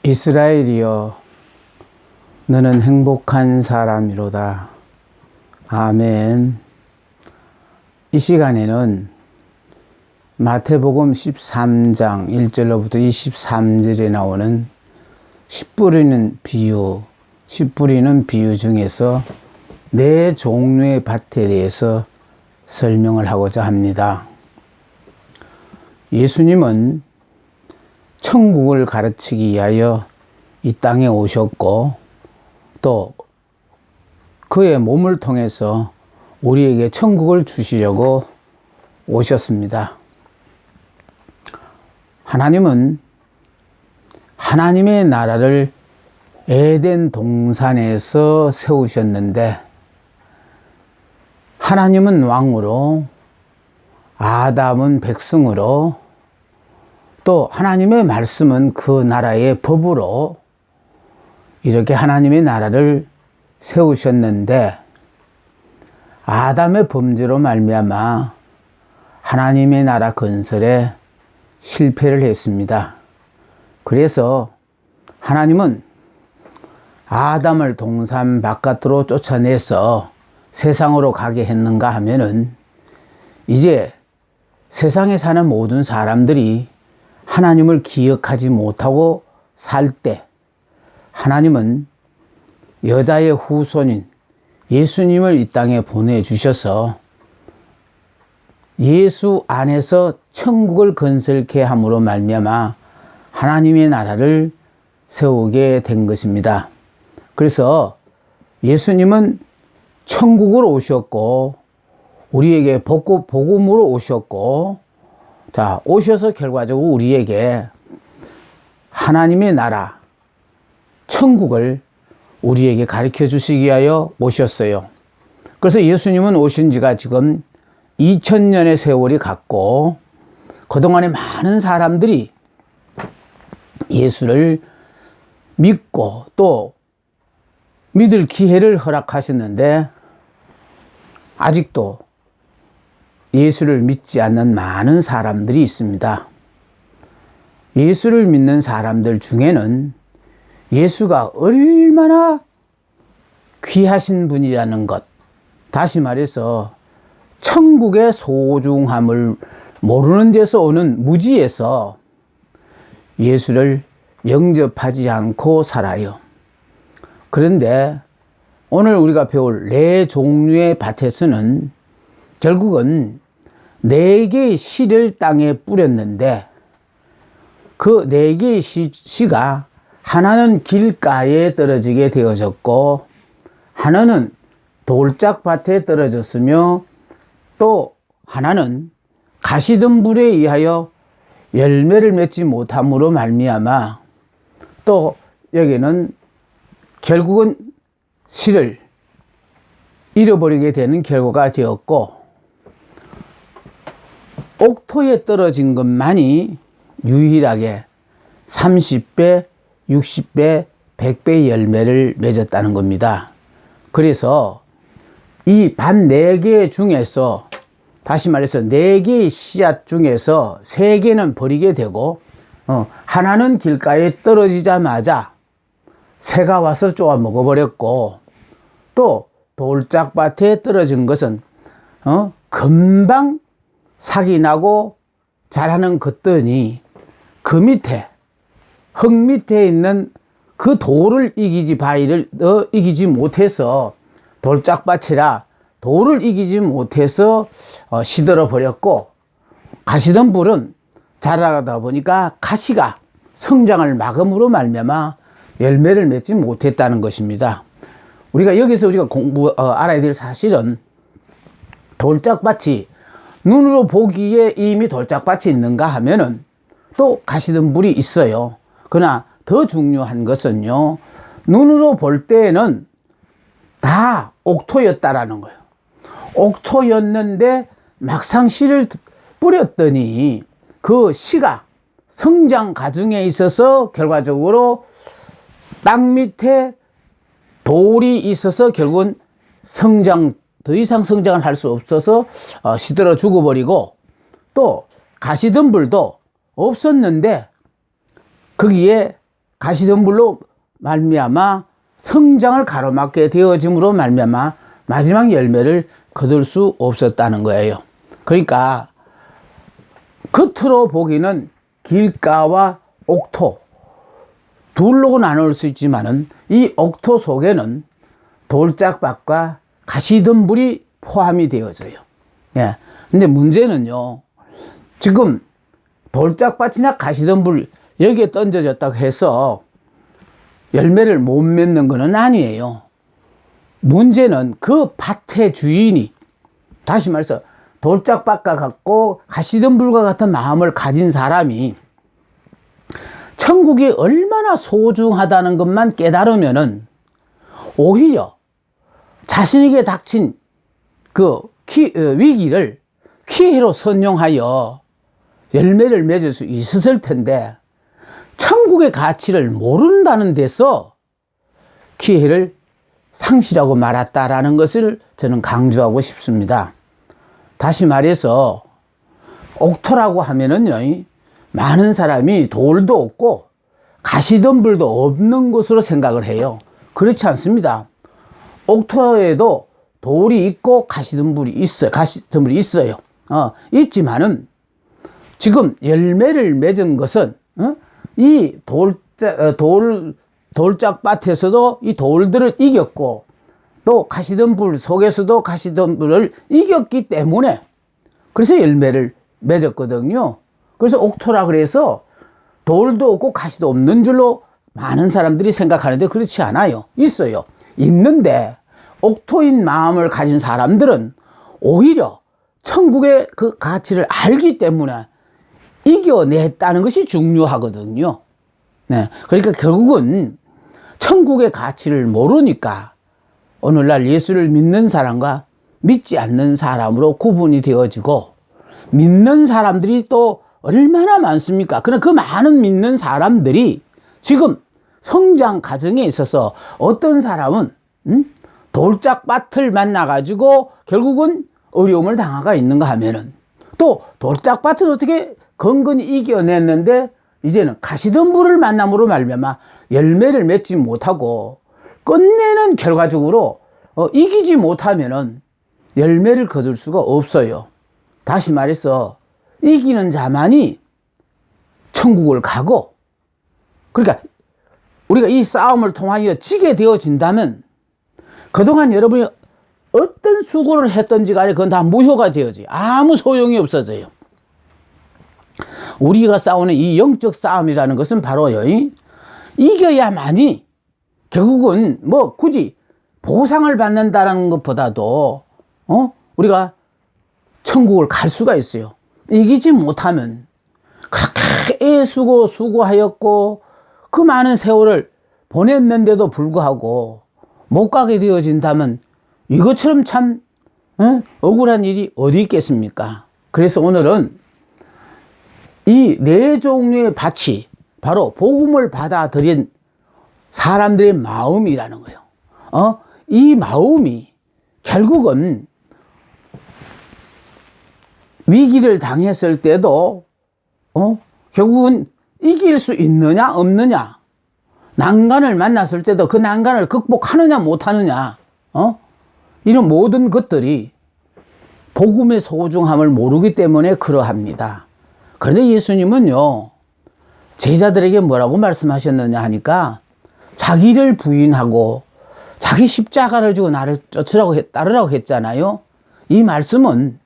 이스라엘이여, 너는 행복한 사람이로다. 아멘. 이 시간에는 마태복음 13장 1절로부터 23절에 나오는 씨 뿌리는 비유, 씨 뿌리는 비유 중에서 네 종류의 밭에 대해서 설명을 하고자 합니다. 예수님은 천국을 가르치기 위하여 이 땅에 오셨고, 또 그의 몸을 통해서 우리에게 천국을 주시려고 오셨습니다. 하나님은 하나님의 나라를 에덴 동산에서 세우셨는데, 하나님은 왕으로, 아담은 백성으로, 또 하나님의 말씀은 그 나라의 법으로 이렇게 하나님의 나라를 세우셨는데, 아담의 범죄로 말미암아 하나님의 나라 건설에 실패를 했습니다. 그래서 하나님은 아담을 동산 바깥으로 쫓아내서 세상으로 가게 했는가 하면은, 이제 세상에 사는 모든 사람들이 하나님을 기억하지 못하고 살 때, 하나님은 여자의 후손인 예수님을 이 땅에 보내주셔서 예수 안에서 천국을 건설케 함으로 말미암아 하나님의 나라를 세우게 된 것입니다. 그래서 예수님은 천국으로 오셨고, 우리에게 복음으로 오셨고, 자, 오셔서 결과적으로 우리에게 하나님의 나라, 천국을 우리에게 가르쳐 주시기 위하여 오셨어요. 그래서 예수님은 오신 지가 지금 2000년의 세월이 갔고, 그동안에 많은 사람들이 예수를 믿고 또 믿을 기회를 허락하셨는데, 아직도 예수를 믿지 않는 많은 사람들이 있습니다. 예수를 믿는 사람들 중에는 예수가 얼마나 귀하신 분이라는 것, 다시 말해서 천국의 소중함을 모르는 데서 오는 무지에서 예수를 영접하지 않고 살아요. 그런데 오늘 우리가 배울 네 종류의 밭에서는 결국은 네 개의 씨를 땅에 뿌렸는데, 그 네 개의 씨가 하나는 길가에 떨어지게 되어졌고, 하나는 돌짝밭에 떨어졌으며, 또 하나는 가시덤불에 의하여 열매를 맺지 못함으로 말미암아, 또 여기는 결국은 씨를 잃어버리게 되는 결과가 되었고, 옥토에 떨어진 것만이 유일하게 30배, 60배, 100배의 열매를 맺었다는 겁니다. 그래서 이 밭 4개 중에서, 다시 말해서 4개의 씨앗 중에서 3개는 버리게 되고, 하나는 길가에 떨어지자마자 새가 와서 쪼아 먹어버렸고, 또 돌짝밭에 떨어진 것은 금방 삭이 나고 자라는 것더니, 그 밑에 흙 밑에 있는 그 돌을 이기지 못해서, 돌짝밭이라 돌을 이기지 못해서 시들어 버렸고, 가시덤불은 자라다 보니까 가시가 성장을 막음으로 말미암아 열매를 맺지 못했다는 것입니다. 우리가 여기서 알아야 될 사실은, 돌짝밭이 눈으로 보기에 이미 돌짝밭이 있는가 하면은 또 가시덤불이 있어요. 그러나 더 중요한 것은요, 눈으로 볼 때는 다 옥토였다라는 거예요. 옥토였는데 막상 씨를 뿌렸더니 그 씨가 성장 과정에 있어서 결과적으로 땅 밑에 돌이 있어서 결국은 더 이상 성장을 할 수 없어서 시들어 죽어버리고, 또 가시덤불도 없었는데 거기에 가시덤불로 말미암아 성장을 가로막게 되어짐으로 말미암아 마지막 열매를 거둘 수 없었다는 거예요. 그러니까 겉으로 보기는 길가와 옥토 둘로 나눌 수 있지만은 이 옥토 속에는 돌짝밭과 가시덤불이 포함이 되어져요. 예. 근데 문제는요, 지금 돌짝밭이나 가시덤불 여기에 던져졌다고 해서 열매를 못 맺는 것은 아니에요. 문제는 그 밭의 주인이, 다시 말해서 돌짝밭과 같고 가시덤불과 같은 마음을 가진 사람이 천국이 얼마나 소중하다는 것만 깨달으면은 오히려 자신에게 닥친 그 위기를 기회로 선용하여 열매를 맺을 수 있었을 텐데, 천국의 가치를 모른다는 데서 기회를 상실하고 말았다라는 것을 저는 강조하고 싶습니다. 다시 말해서 옥토라고 하면은요, 많은 사람이 돌도 없고 가시덤불도 없는 곳으로 생각을 해요. 그렇지 않습니다. 옥토에도 돌이 있고 가시덤불이 있어요. 있지만은 지금 열매를 맺은 것은 이 돌짝밭에서도 이 돌들을 이겼고, 또 가시덤불 속에서도 가시덤불을 이겼기 때문에 그래서 열매를 맺었거든요. 그래서 옥토라 그래서 돌도 없고 가시도 없는 줄로 많은 사람들이 생각하는데 그렇지 않아요. 있어요. 있는데 옥토인 마음을 가진 사람들은 오히려 천국의 그 가치를 알기 때문에 이겨냈다는 것이 중요하거든요. 네. 그러니까 결국은 천국의 가치를 모르니까 오늘날 예수를 믿는 사람과 믿지 않는 사람으로 구분이 되어지고, 믿는 사람들이 또 얼마나 많습니까? 그러나 그 많은 믿는 사람들이 지금 성장 과정에 있어서 어떤 사람은 돌짝밭을 만나가지고 결국은 어려움을 당하가 있는가 하면은, 또 돌짝밭은 어떻게 건건히 이겨냈는데 이제는 가시덤불을 만남으로 말미암아 열매를 맺지 못하고 끝내는 결과적으로 이기지 못하면은 열매를 거둘 수가 없어요. 다시 말해서 이기는 자만이 천국을 가고, 그러니까 우리가 이 싸움을 통하여 지게 되어진다면 그동안 여러분이 어떤 수고를 했던지 간에 그건 다 무효가 되어져요. 아무 소용이 없어져요. 우리가 싸우는 이 영적 싸움이라는 것은 바로요, 이겨야만이 결국은 뭐 굳이 보상을 받는다는 것보다도 우리가 천국을 갈 수가 있어요. 이기지 못하면 그렇게 수고하였고 그 많은 세월을 보냈는데도 불구하고 못 가게 되어진다면 이것처럼 참 억울한 일이 어디 있겠습니까? 그래서 오늘은 이 네 종류의 밭이 바로 복음을 받아들인 사람들의 마음이라는 거예요. 이 마음이 결국은 위기를 당했을 때도 결국은 이길 수 있느냐 없느냐, 난간을 만났을 때도 그 난간을 극복하느냐 못하느냐, 이런 모든 것들이 복음의 소중함을 모르기 때문에 그러합니다. 그런데 예수님은요, 제자들에게 뭐라고 말씀하셨느냐 하니까 자기를 부인하고 자기 십자가를 지고 나를 따르라고 했잖아요. 이 말씀은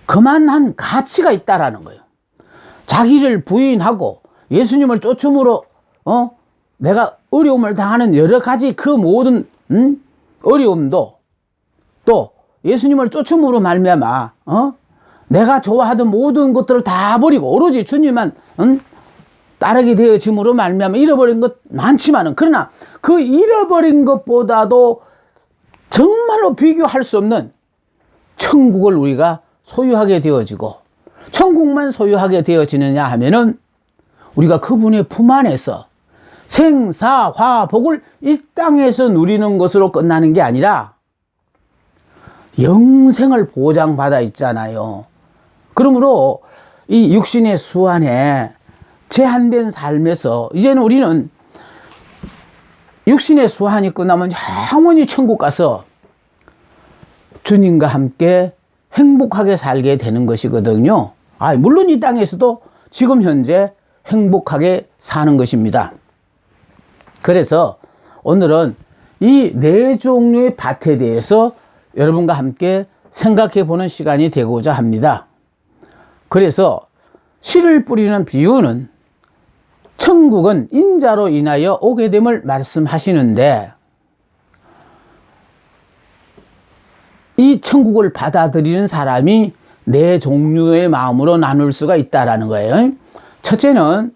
그만한 가치가 있다라는 거예요. 자기를 부인하고 예수님을 쫓음으로 내가 어려움을 당하는 여러 가지 그 모든 어려움도, 또 예수님을 쫓음으로 말미암아 내가 좋아하던 모든 것들을 다 버리고 오로지 주님만 따르게 되어짐으로 말미암아 잃어버린 것 많지만은, 그러나 그 잃어버린 것보다도 정말로 비교할 수 없는 천국을 우리가 소유하게 되어지고, 천국만 소유하게 되어지느냐 하면은 우리가 그분의 품 안에서 생사화복을 이 땅에서 누리는 것으로 끝나는 게 아니라 영생을 보장받아 있잖아요. 그러므로 이 육신의 수 안에 제한된 삶에서 이제는 우리는 육신의 수한이 끝나면 영원히 천국 가서 주님과 함께 행복하게 살게 되는 것이거든요. 물론 이 땅에서도 지금 현재 행복하게 사는 것입니다. 그래서 오늘은 이 네 종류의 밭에 대해서 여러분과 함께 생각해 보는 시간이 되고자 합니다. 그래서 씨를 뿌리는 비유는 천국은 인자로 인하여 오게 됨을 말씀하시는데, 이 천국을 받아들이는 사람이 네 종류의 마음으로 나눌 수가 있다라는 거예요. 첫째는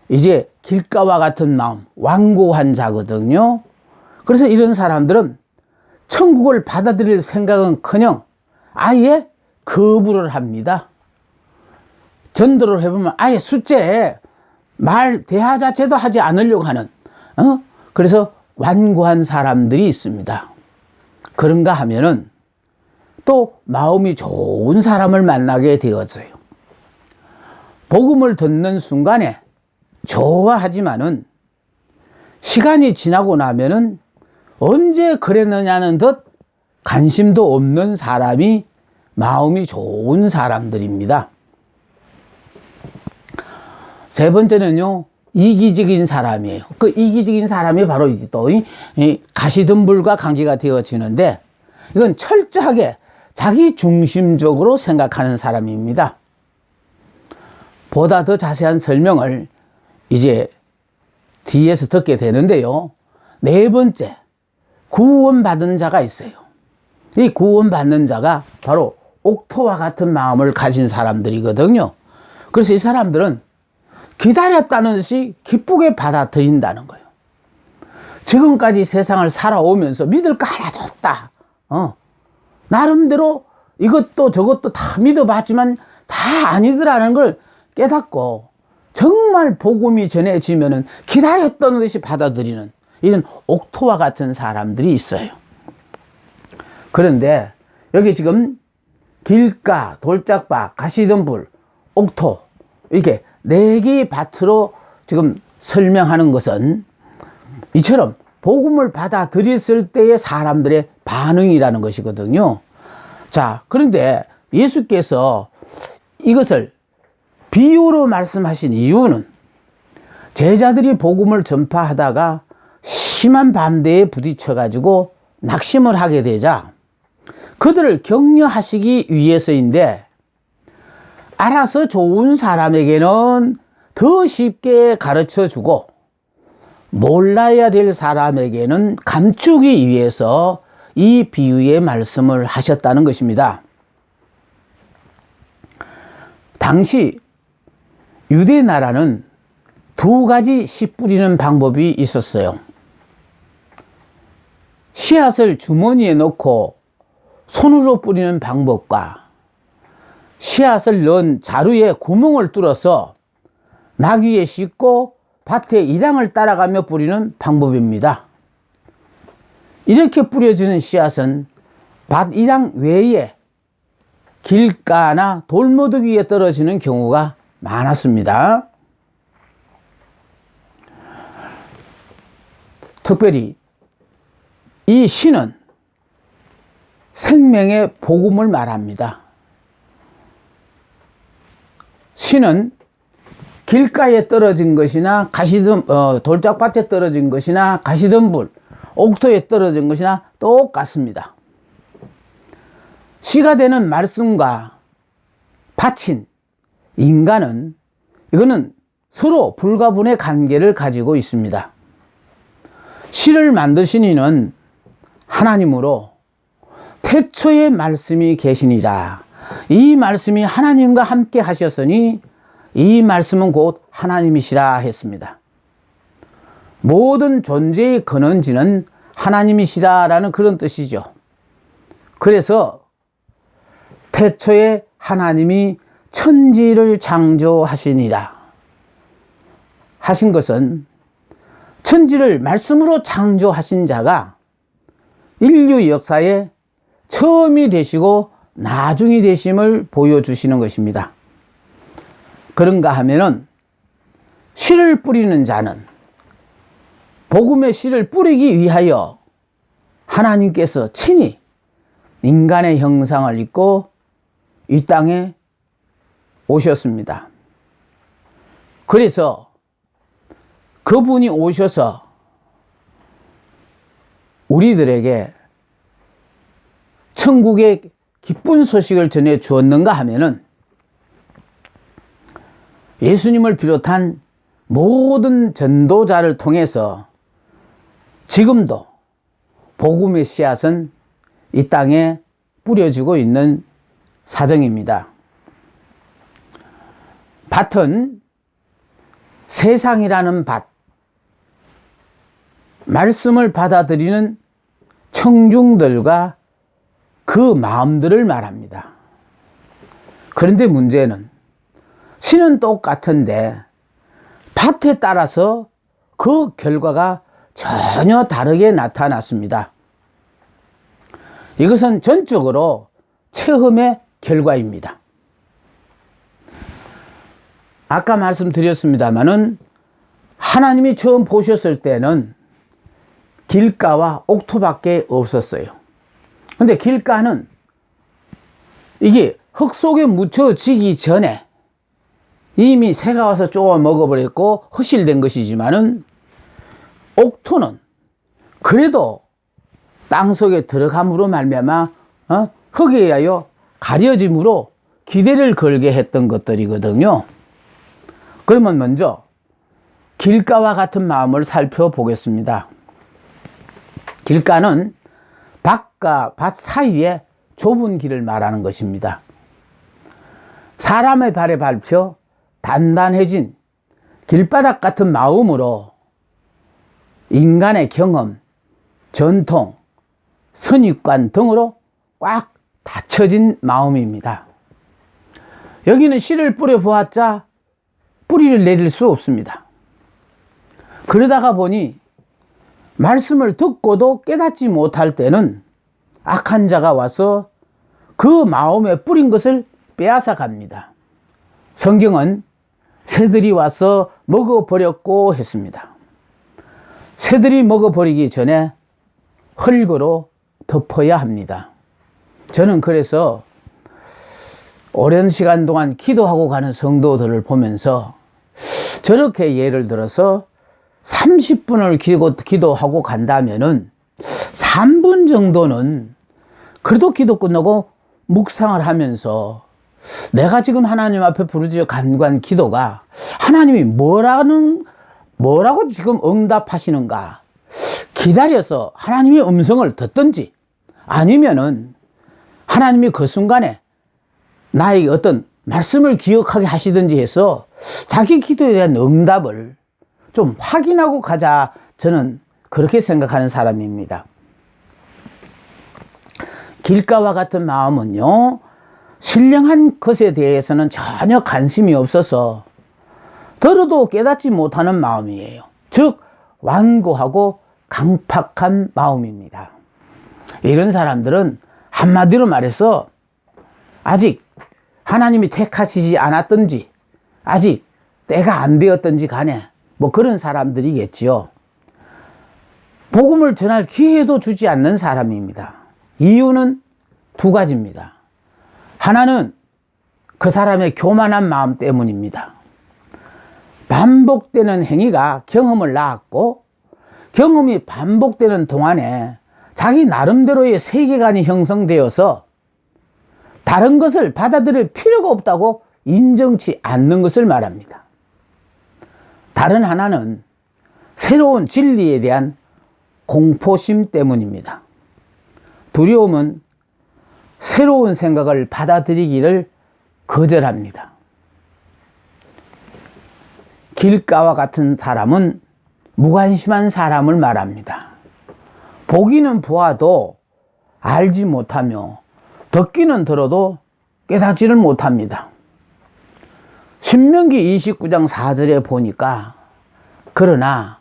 이제 길가와 같은 마음, 완고한 자거든요. 그래서 이런 사람들은 천국을 받아들일 생각은커녕 아예 거부를 합니다. 전도를 해보면 아예 숫자에 말 대화 자체도 하지 않으려고 하는, 그래서 완고한 사람들이 있습니다. 그런가 하면은 또 마음이 좋은 사람을 만나게 되었어요. 복음을 듣는 순간에 좋아하지만은 시간이 지나고 나면은 언제 그랬느냐는 듯 관심도 없는 사람이 마음이 좋은 사람들입니다. 세 번째는요, 이기적인 사람이에요. 그 이기적인 사람이 바로 또 가시덤불과 관계가 되어지는데, 이건 철저하게 자기 중심적으로 생각하는 사람입니다. 보다 더 자세한 설명을 이제 뒤에서 듣게 되는데요. 네 번째, 구원받은 자가 있어요. 이 구원받는 자가 바로 옥토와 같은 마음을 가진 사람들이거든요. 그래서 이 사람들은 기다렸다는 듯이 기쁘게 받아들인다는 거예요. 지금까지 세상을 살아오면서 믿을 거 하나도 없다. 나름대로 이것도 저것도 다 믿어봤지만 다 아니더라는 걸 깨닫고 정말 복음이 전해지면은 기다렸던 듯이 받아들이는 이런 옥토와 같은 사람들이 있어요. 그런데 여기 지금 길가, 돌짝밭, 가시덤불, 옥토, 이렇게 네 개의 밭으로 지금 설명하는 것은 이처럼 복음을 받아들였을 때의 사람들의 반응이라는 것이거든요. 자, 그런데 예수께서 이것을 비유로 말씀하신 이유는 제자들이 복음을 전파하다가 심한 반대에 부딪혀가지고 낙심을 하게 되자 그들을 격려하시기 위해서인데, 알아서 좋은 사람에게는 더 쉽게 가르쳐주고 몰라야 될 사람에게는 감추기 위해서 이 비유의 말씀을 하셨다는 것입니다. 당시 유대 나라는 두 가지 씨 뿌리는 방법이 있었어요. 씨앗을 주머니에 넣고 손으로 뿌리는 방법과 씨앗을 넣은 자루에 구멍을 뚫어서 나귀에 싣고 밭에 이랑을 따라가며 뿌리는 방법입니다. 이렇게 뿌려지는 씨앗은 밭 이랑 외에 길가나 돌무더기 위에 떨어지는 경우가 많았습니다. 특별히 이 씨는 생명의 복음을 말합니다. 씨는 길가에 떨어진 것이나 돌짝밭에 떨어진 것이나 가시덤불, 옥토에 떨어진 것이나 똑같습니다. 씨가 되는 말씀과 밭인 인간은 이거는 서로 불가분의 관계를 가지고 있습니다. 씨를 만드신 이는 하나님으로 태초에 말씀이 계시니라. 이 말씀이 하나님과 함께 하셨으니 이 말씀은 곧 하나님이시라 했습니다. 모든 존재의 근원지는 하나님이시다라는 그런 뜻이죠. 그래서 태초에 하나님이 천지를 창조하시니라 하신 것은 천지를 말씀으로 창조하신 자가 인류 역사에 처음이 되시고 나중이 되심을 보여주시는 것입니다. 그런가 하면은 씨를 뿌리는 자는 복음의 씨를 뿌리기 위하여 하나님께서 친히 인간의 형상을 입고 이 땅에 오셨습니다. 그래서 그분이 오셔서 우리들에게 천국의 기쁜 소식을 전해 주었는가 하면은 예수님을 비롯한 모든 전도자를 통해서 지금도 복음의 씨앗은 이 땅에 뿌려지고 있는 사정입니다. 밭은 세상이라는 밭, 말씀을 받아들이는 청중들과 그 마음들을 말합니다. 그런데 문제는 씨는 똑같은데 밭에 따라서 그 결과가 전혀 다르게 나타났습니다. 이것은 전적으로 체험의 결과입니다. 아까 말씀드렸습니다마는 하나님이 처음 보셨을 때는 길가와 옥토밖에 없었어요. 근데 길가는 이게 흙 속에 묻혀지기 전에 이미 새가 와서 쪼아 먹어버렸고 허실된 것이지만은 옥토는 그래도 땅속에 들어감으로 말미암아 흙에 의하여 가려짐으로 기대를 걸게 했던 것들이거든요. 그러면 먼저 길가와 같은 마음을 살펴보겠습니다. 길가는 밭과 밭 사이에 좁은 길을 말하는 것입니다. 사람의 발에 밟혀 단단해진 길바닥 같은 마음으로 인간의 경험, 전통, 선입관 등으로 꽉 닫혀진 마음입니다. 여기는 씨를 뿌려보았자 뿌리를 내릴 수 없습니다. 그러다가 보니 말씀을 듣고도 깨닫지 못할 때는 악한 자가 와서 그 마음에 뿌린 것을 빼앗아 갑니다. 성경은 새들이 와서 먹어버렸고 했습니다. 새들이 먹어버리기 전에 흙으로 덮어야 합니다. 저는 그래서 오랜 시간 동안 기도하고 가는 성도들을 보면서 저렇게 예를 들어서 30분을 기도하고 간다면은 3분 정도는 그래도 기도 끝나고 묵상을 하면서 내가 지금 하나님 앞에 부르짖어 간구한 기도가 하나님이 뭐라고 지금 응답하시는가 기다려서 하나님의 음성을 듣든지 아니면은 하나님이 그 순간에 나에게 어떤 말씀을 기억하게 하시든지 해서 자기 기도에 대한 응답을 좀 확인하고 가자, 저는 그렇게 생각하는 사람입니다. 길가와 같은 마음은요, 신령한 것에 대해서는 전혀 관심이 없어서 들어도 깨닫지 못하는 마음이에요. 즉 완고하고 강팍한 마음입니다. 이런 사람들은 한마디로 말해서 아직 하나님이 택하시지 않았든지 아직 때가 안 되었든지 간에 뭐 그런 사람들이겠지요. 복음을 전할 기회도 주지 않는 사람입니다. 이유는 두 가지입니다. 하나는 그 사람의 교만한 마음 때문입니다. 반복되는 행위가 경험을 낳았고 경험이 반복되는 동안에 자기 나름대로의 세계관이 형성되어서 다른 것을 받아들일 필요가 없다고 인정치 않는 것을 말합니다. 다른 하나는 새로운 진리에 대한 공포심 때문입니다. 두려움은 새로운 생각을 받아들이기를 거절합니다. 길가와 같은 사람은 무관심한 사람을 말합니다. 보기는 보아도 알지 못하며 듣기는 들어도 깨닫지를 못합니다. 신명기 29장 4절에 보니까 그러나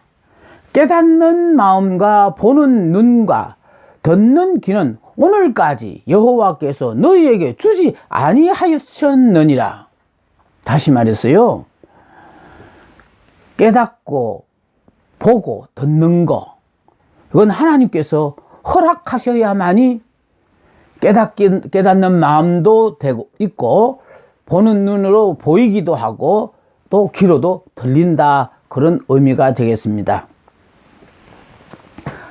깨닫는 마음과 보는 눈과 듣는 귀는 오늘까지 여호와께서 너희에게 주지 아니하셨느니라. 다시 말했어요. 깨닫고 보고 듣는 거, 이건 하나님께서 허락하셔야만이 깨닫는 마음도 되고 있고, 보는 눈으로 보이기도 하고 또 귀로도 들린다, 그런 의미가 되겠습니다.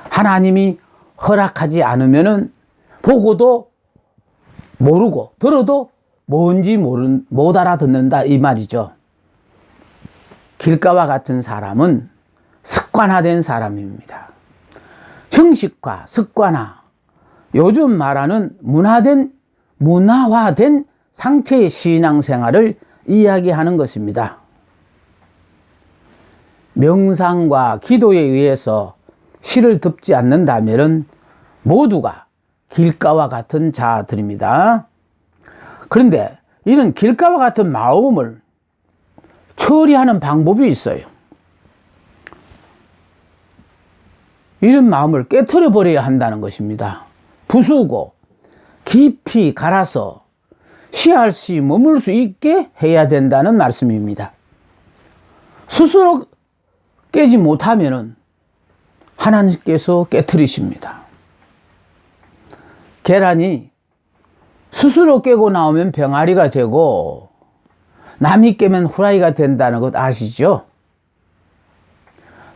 하나님이 허락하지 않으면은 보고도 모르고 들어도 뭔지 못 알아듣는다, 이 말이죠. 길가와 같은 사람은 습관화된 사람입니다. 형식화, 습관화, 요즘 말하는 문화화된 상태의 신앙생활을 이야기하는 것입니다. 명상과 기도에 의해서 실을 덮지 않는다면 모두가 길가와 같은 자들입니다. 그런데 이런 길가와 같은 마음을 처리하는 방법이 있어요. 이런 마음을 깨트려 버려야 한다는 것입니다. 부수고 깊이 갈아서 씨알 수 머물 수 있게 해야 된다는 말씀입니다. 스스로 깨지 못하면 하나님께서 깨트리십니다. 계란이 스스로 깨고 나오면 병아리가 되고 남이 깨면 후라이가 된다는 것 아시죠?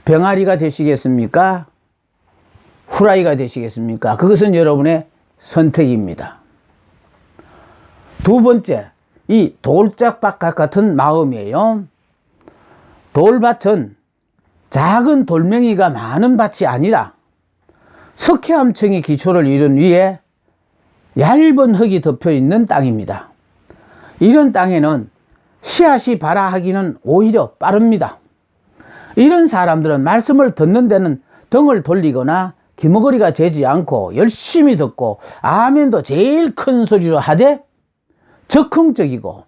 병아리가 되시겠습니까? 후라이가 되시겠습니까? 그것은 여러분의 선택입니다. 두 번째, 이 돌짝밭 같은 마음이에요. 돌밭은 작은 돌멩이가 많은 밭이 아니라 석회암층이 기초를 이룬 위에 얇은 흙이 덮여 있는 땅입니다. 이런 땅에는 씨앗이 발아하기는 오히려 빠릅니다. 이런 사람들은 말씀을 듣는 데는 등을 돌리거나 귀머거리가 되지 않고 열심히 듣고 아멘도 제일 큰 소리로 하되 적극적이고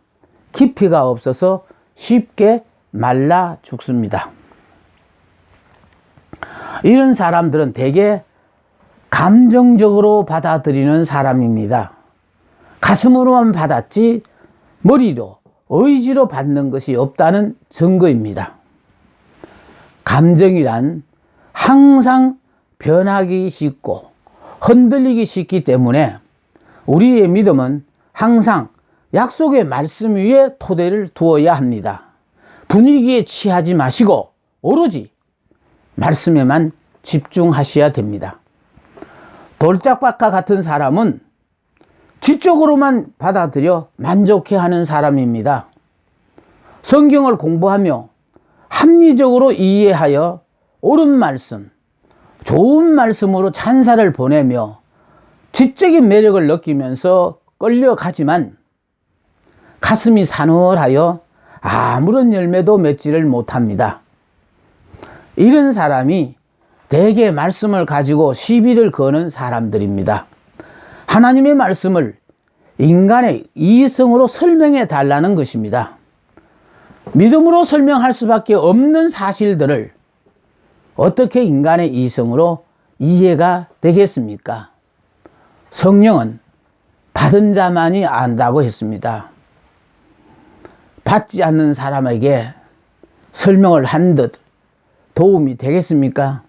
깊이가 없어서 쉽게 말라 죽습니다. 이런 사람들은 대개 감정적으로 받아들이는 사람입니다. 가슴으로만 받았지 머리로 의지로 받는 것이 없다는 증거입니다. 감정이란 항상 변하기 쉽고 흔들리기 쉽기 때문에 우리의 믿음은 항상 약속의 말씀 위에 토대를 두어야 합니다. 분위기에 취하지 마시고 오로지 말씀에만 집중하셔야 됩니다. 돌짝밭과 같은 사람은 지적으로만 받아들여 만족해하는 사람입니다. 성경을 공부하며 합리적으로 이해하여 옳은 말씀, 좋은 말씀으로 찬사를 보내며 지적인 매력을 느끼면서 끌려가지만 가슴이 사늘하여 아무런 열매도 맺지를 못합니다. 이런 사람이 대개 말씀을 가지고 시비를 거는 사람들입니다. 하나님의 말씀을 인간의 이성으로 설명해 달라는 것입니다. 믿음으로 설명할 수밖에 없는 사실들을 어떻게 인간의 이성으로 이해가 되겠습니까? 성령은 받은 자만이 안다고 했습니다. 받지 않는 사람에게 설명을 한 듯 도움이 되겠습니까?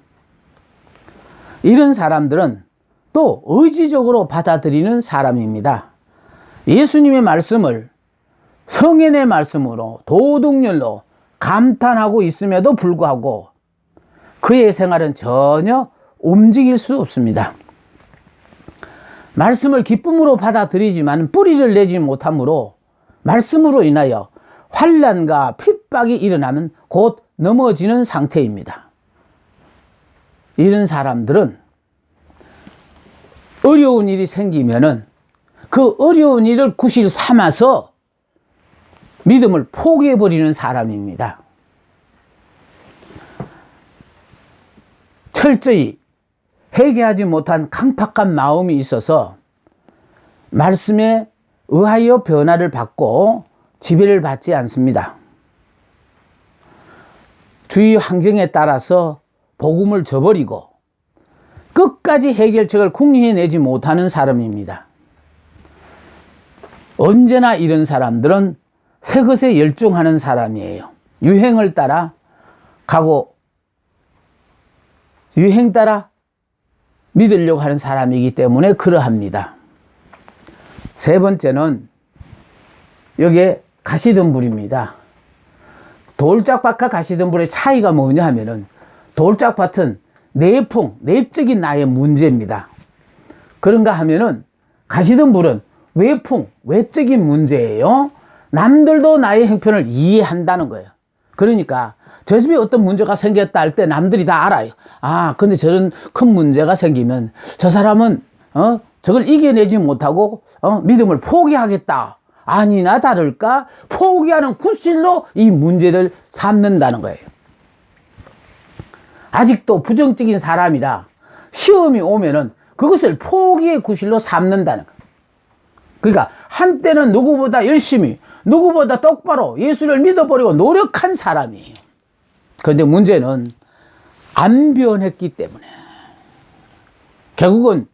이런 사람들은 또 의지적으로 받아들이는 사람입니다. 예수님의 말씀을 성인의 말씀으로 도덕열로 감탄하고 있음에도 불구하고 그의 생활은 전혀 움직일 수 없습니다. 말씀을 기쁨으로 받아들이지만 뿌리를 내지 못하므로 말씀으로 인하여 환난과 핍박이 일어나면 곧 넘어지는 상태입니다. 이런 사람들은 어려운 일이 생기면은 그 어려운 일을 구실 삼아서 믿음을 포기해버리는 사람입니다. 철저히 회개하지 못한 강팍한 마음이 있어서 말씀에 의하여 변화를 받고 지배를 받지 않습니다. 주위 환경에 따라서 복음을 저버리고 끝까지 해결책을 궁리해내지 못하는 사람입니다. 언제나 이런 사람들은 새 것에 열중하는 사람이에요. 유행을 따라 가고 유행 따라 믿으려고 하는 사람이기 때문에 그러합니다. 세 번째는 여기에 가시덤불입니다. 돌짝밭과 가시덤불의 차이가 뭐냐 하면은, 돌짝밭은 내풍, 내적인 나의 문제입니다. 그런가 하면은 가시덤불은 외풍, 외적인 문제예요. 남들도 나의 형편을 이해한다는 거예요. 그러니까 저 집에 어떤 문제가 생겼다 할 때 남들이 다 알아요. 아, 근데 저런 큰 문제가 생기면 저 사람은 저걸 이겨내지 못하고 믿음을 포기하겠다. 아니나 다를까 포기하는 구실로 이 문제를 삼는다는 거예요. 아직도 부정적인 사람이라 시험이 오면은 그것을 포기의 구실로 삼는다는 거예요. 그러니까 한때는 누구보다 열심히, 누구보다 똑바로 예수를 믿어버리고 노력한 사람이에요. 그런데 문제는 안 변했기 때문에 결국은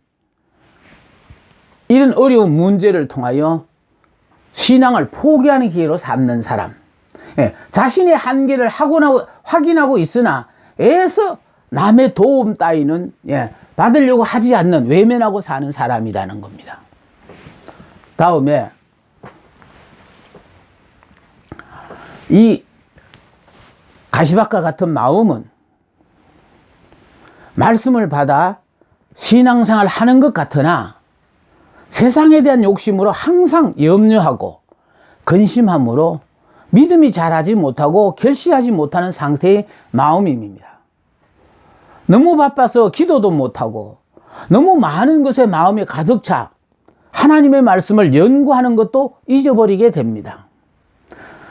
이런 어려운 문제를 통하여 신앙을 포기하는 기회로 삼는 사람, 자신의 한계를 확인하고 있으나 애써 남의 도움 따위는 받으려고 하지 않는, 외면하고 사는 사람이라는 겁니다. 다음에 이 가시밭과 같은 마음은 말씀을 받아 신앙생활 하는 것 같으나 세상에 대한 욕심으로 항상 염려하고 근심함으로 믿음이 자라지 못하고 결실하지 못하는 상태의 마음입니다. 너무 바빠서 기도도 못하고 너무 많은 것에 마음이 가득 차 하나님의 말씀을 연구하는 것도 잊어버리게 됩니다.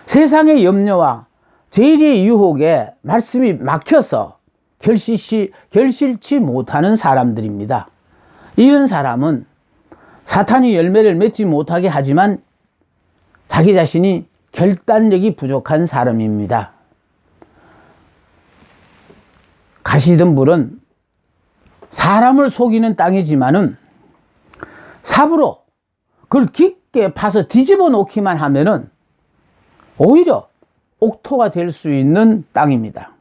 세상의 염려와 죄의 유혹에 말씀이 막혀서 결실치 못하는 사람들입니다. 이런 사람은 사탄이 열매를 맺지 못하게 하지만 자기 자신이 결단력이 부족한 사람입니다. 가시덤불은 사람을 속이는 땅이지만은 삽으로 그걸 깊게 파서 뒤집어 놓기만 하면은 오히려 옥토가 될 수 있는 땅입니다.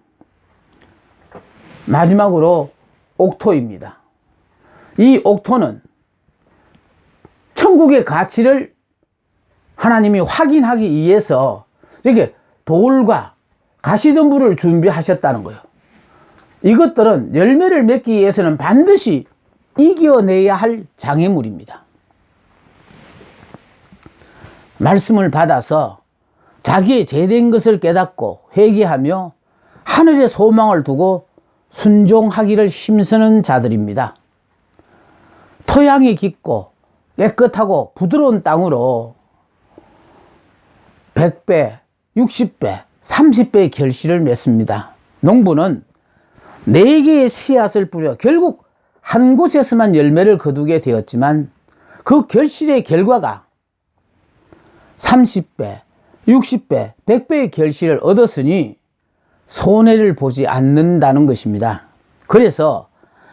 마지막으로 옥토입니다. 이 옥토는 천국의 가치를 하나님이 확인하기 위해서 이렇게 돌과 가시덤불을 준비하셨다는 거예요. 이것들은 열매를 맺기 위해서는 반드시 이겨내야 할 장애물입니다. 말씀을 받아서 자기의 죄된 것을 깨닫고 회개하며 하늘의 소망을 두고 순종하기를 힘쓰는 자들입니다. 토양이 깊고 깨끗하고 부드러운 땅으로 100배, 60배, 30배의 결실을 맺습니다. 농부는 4개의 씨앗을 뿌려 결국 한 곳에서만 열매를 거두게 되었지만 그 결실의 결과가 30배, 60배, 100배의 결실을 얻었으니 손해를 보지 않는다는 것입니다. 그래서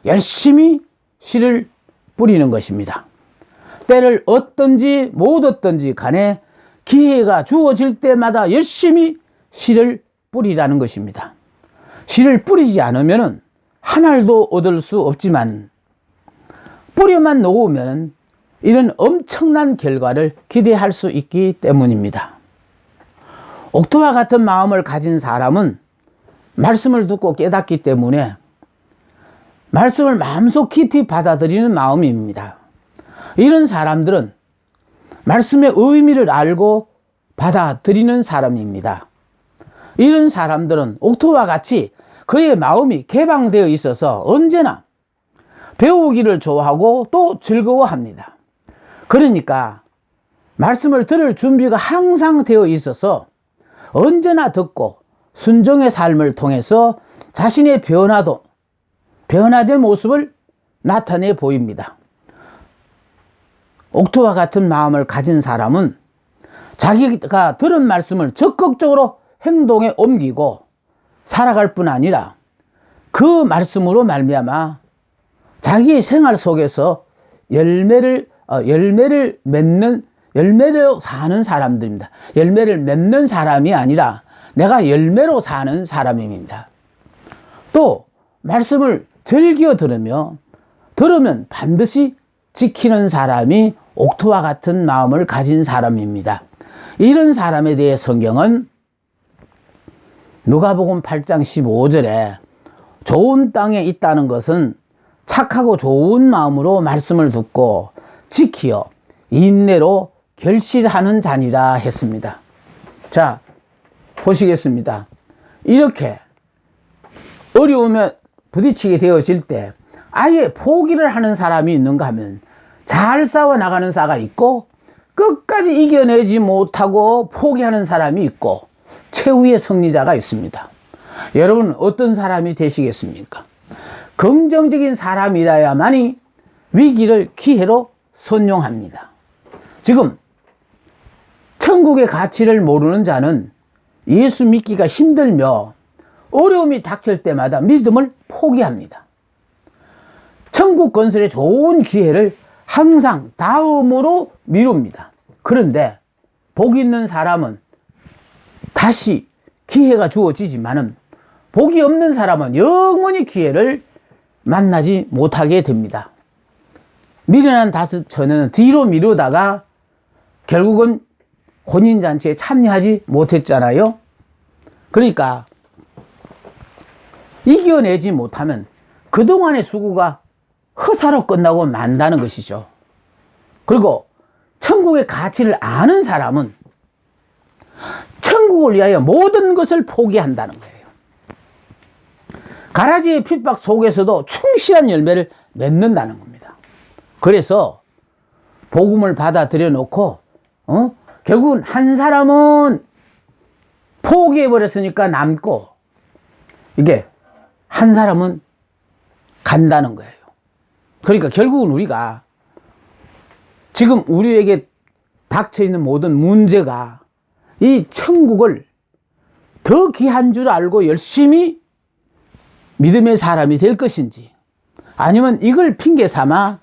열심히 씨를 뿌리는 것입니다. 때를 얻든지 못 얻든지 간에 기회가 주어질 때마다 열심히 씨를 뿌리라는 것입니다. 씨를 뿌리지 않으면 한 알도 얻을 수 없지만 뿌려만 놓으면 이런 엄청난 결과를 기대할 수 있기 때문입니다. 옥토와 같은 마음을 가진 사람은 말씀을 듣고 깨닫기 때문에 말씀을 마음속 깊이 받아들이는 마음입니다. 이런 사람들은 말씀의 의미를 알고 받아들이는 사람입니다. 이런 사람들은 옥토와 같이 그의 마음이 개방되어 있어서 언제나 배우기를 좋아하고 또 즐거워합니다. 그러니까 말씀을 들을 준비가 항상 되어 있어서 언제나 듣고 순종의 삶을 통해서 자신의 변화된 모습을 나타내 보입니다. 옥토와 같은 마음을 가진 사람은 자기가 들은 말씀을 적극적으로 행동에 옮기고 살아갈 뿐 아니라 그 말씀으로 말미암아 자기의 생활 속에서 열매를 열매로 사는 사람들입니다. 열매를 맺는 사람이 아니라 내가 열매로 사는 사람입니다. 또 말씀을 즐겨 들으면 반드시 지키는 사람이 옥토와 같은 마음을 가진 사람입니다. 이런 사람에 대해 성경은 누가복음 8장 15절에 좋은 땅에 있다는 것은 착하고 좋은 마음으로 말씀을 듣고 지키어 인내로 결실하는 자니라 했습니다. 자, 보시겠습니다. 이렇게 어려움에 부딪히게 되어질 때 아예 포기를 하는 사람이 있는가 하면 잘 싸워나가는 자가 있고 끝까지 이겨내지 못하고 포기하는 사람이 있고 최후의 승리자가 있습니다. 여러분 어떤 사람이 되시겠습니까? 긍정적인 사람이라야만이 위기를 기회로 선용합니다. 지금 천국의 가치를 모르는 자는 예수 믿기가 힘들며 어려움이 닥칠 때마다 믿음을 포기합니다. 천국 건설의 좋은 기회를 항상 다음으로 미룹니다. 그런데 복 있는 사람은 다시 기회가 주어지지만은 복이 없는 사람은 영원히 기회를 만나지 못하게 됩니다. 미련한 다스처는 뒤로 미루다가 결국은 혼인잔치에 참여하지 못했잖아요. 그러니까 이겨내지 못하면 그동안의 수고가 허사로 끝나고 만다는 것이죠. 그리고 천국의 가치를 아는 사람은 천국을 위하여 모든 것을 포기한다는 거예요. 가라지의 핍박 속에서도 충실한 열매를 맺는다는 겁니다. 그래서 복음을 받아들여 놓고 결국은 한 사람은 포기해버렸으니까 남고 이게 한 사람은 간다는 거예요. 그러니까 결국은 우리가 지금 우리에게 닥쳐있는 모든 문제가 이 천국을 더 귀한 줄 알고 열심히 믿음의 사람이 될 것인지 아니면 이걸 핑계 삼아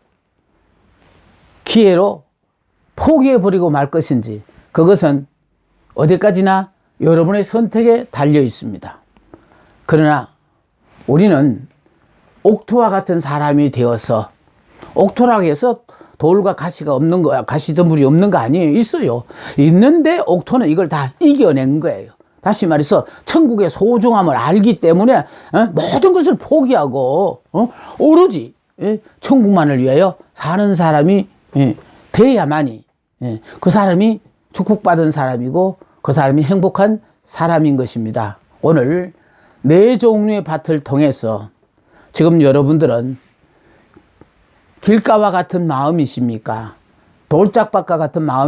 기회로 포기해버리고 말 것인지 그것은 어디까지나 여러분의 선택에 달려 있습니다. 그러나 우리는 옥토와 같은 사람이 되어서 옥토라고 해서 돌과 가시가 없는 거, 가시덤불이 없는 거 아니에요. 있어요. 있는데 옥토는 이걸 다 이겨낸 거예요. 다시 말해서 천국의 소중함을 알기 때문에 모든 것을 포기하고 오로지 천국만을 위하여 사는 사람이 돼야만이 그 사람이 축복받은 사람이고 그 사람이 행복한 사람인 것입니다. 오늘 네 종류의 밭을 통해서 지금 여러분들은 길가와 같은 마음이십니까? 돌짝밭과 같은 마음